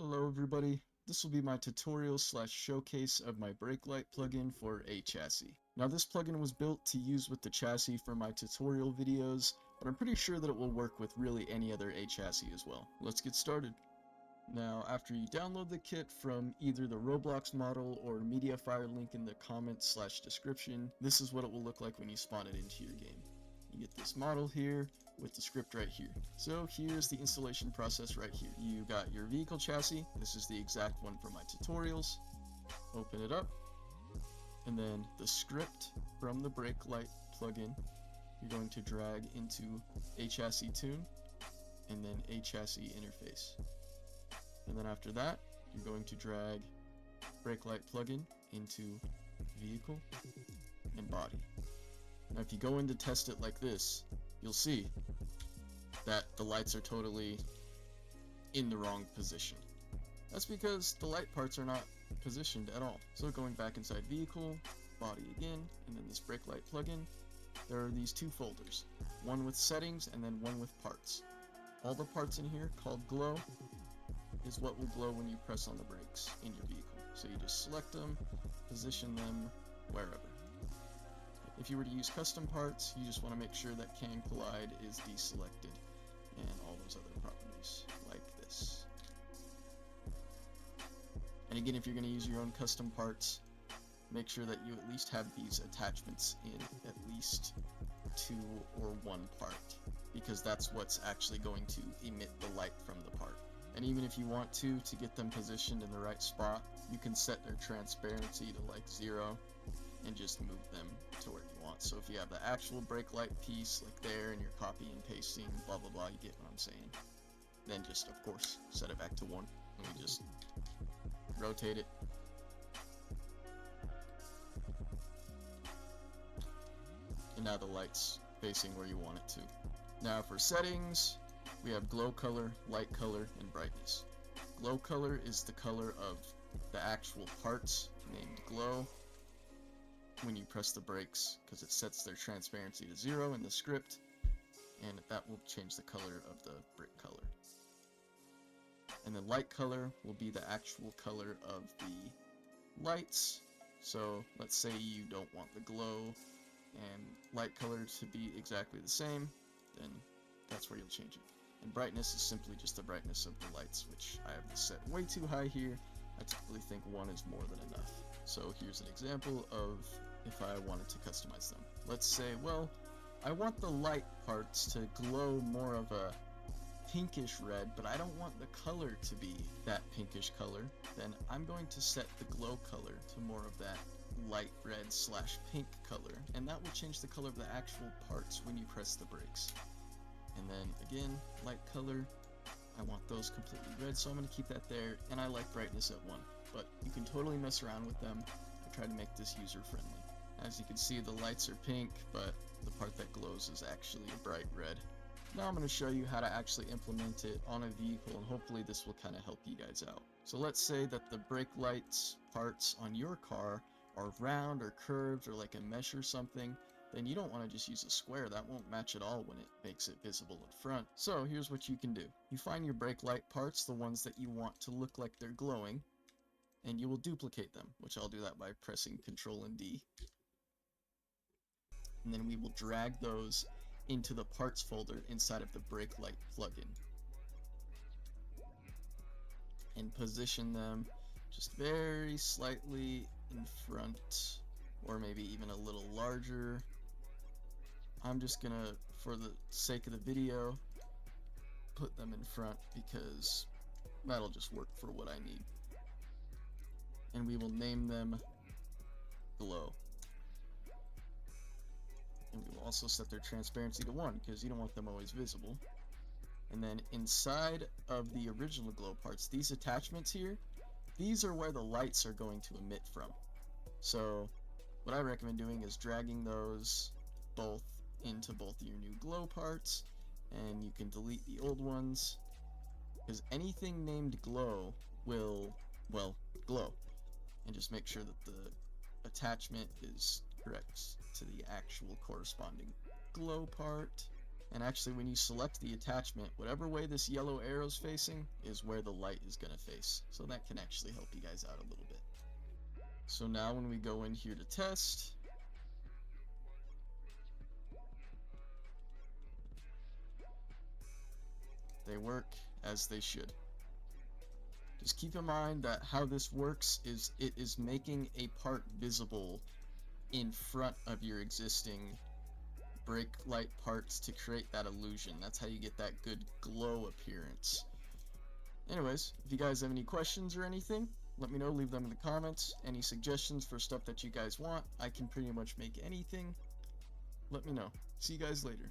Hello everybody, this will be my tutorial slash showcase of my brake light plugin for a chassis. Now this plugin was built to use with the chassis for my tutorial videos, but I'm pretty sure that it will work with really any other A chassis as well. Let's get started. Now after you download the kit from either the Roblox model or Mediafire link in the comments slash description, this is what it will look like when you spawn it into your game. You get this model here with the script right here. So here's the installation process right here. You got your vehicle chassis. This is the exact one for my tutorials. Open it up, and then the script from the brake light plugin you're going to drag into a chassis tune and then a chassis interface. And then after that, you're going to drag brake light plugin into vehicle and body. Now if you go in to test it like this, you'll see that the lights are totally in the wrong position. That's because the light parts are not positioned at all. So going back inside vehicle, body again, and then this brake light plugin, there are these two folders, one with settings and then one with parts. All the parts in here called glow is what will glow when you press on the brakes in your vehicle. So you just select them, position them wherever. If you were to use custom parts, you just want to make sure that Can Collide is deselected and all those other properties like this. And again, if you're going to use your own custom parts, make sure that you at least have these attachments in at least 2 or 1 part, because that's what's actually going to emit the light from the part. And even if you want to get them positioned in the right spot, you can set their transparency to like 0 and just move them to where you want. So if you have the actual brake light piece like there and you're copying and pasting, blah blah blah, you get what I'm saying. Then just of course set it back to 1 and we just rotate it. And now the light's facing where you want it to. Now for settings, we have glow color, light color, and brightness. Glow color is the color of the actual parts named glow when you press the brakes, because it sets their transparency to 0 in the script, and that will change the color of the brick color. And the light color will be the actual color of the lights. So let's say you don't want the glow and light color to be exactly the same, then that's where you'll change it. And brightness is simply just the brightness of the lights, which I have this set way too high here. I typically think 1 is more than enough. So here's an example of if I wanted to customize them. Let's say, well, I want the light parts to glow more of a pinkish red, but I don't want the color to be that pinkish color. Then I'm going to set the glow color to more of that light red slash pink color, and that will change the color of the actual parts when you press the brakes. And then again, light color, I want those completely red, so I'm going to keep that there, and I like brightness at 1. But you can totally mess around with them. I try to make this user friendly. As you can see, the lights are pink, but the part that glows is actually a bright red. Now I'm going to show you how to actually implement it on a vehicle, and hopefully this will kind of help you guys out. So let's say that the brake lights parts on your car are round or curved or like a mesh or something. Then you don't want to just use a square. That won't match at all when it makes it visible in front. So here's what you can do. You find your brake light parts, the ones that you want to look like they're glowing, and you will duplicate them, which I'll do that by pressing Ctrl and D. And then we will drag those into the parts folder inside of the brake light plugin. And position them just very slightly in front, or maybe even a little larger. I'm just gonna, for the sake of the video, put them in front because that'll just work for what I need. And we will name them glow. And we will also set their transparency to 1 because you don't want them always visible. And then inside of the original glow parts, these attachments here, these are where the lights are going to emit from. So what I recommend doing is dragging those both into both your new glow parts, and you can delete the old ones because anything named glow will, well, glow. And just make sure that the attachment is correct to the actual corresponding glow part. And actually, when you select the attachment, whatever way this yellow arrow's facing is where the light is going to face. So that can actually help you guys out a little bit. So now when we go in here to test, they work as they should. Just keep in mind that how this works is it is making a part visible in front of your existing brake light parts to create that illusion. That's how you get that good glow appearance. Anyways, if you guys have any questions or anything, let me know, leave them in the comments. Any suggestions for stuff that you guys want, I can pretty much make anything. Let me know. See you guys later.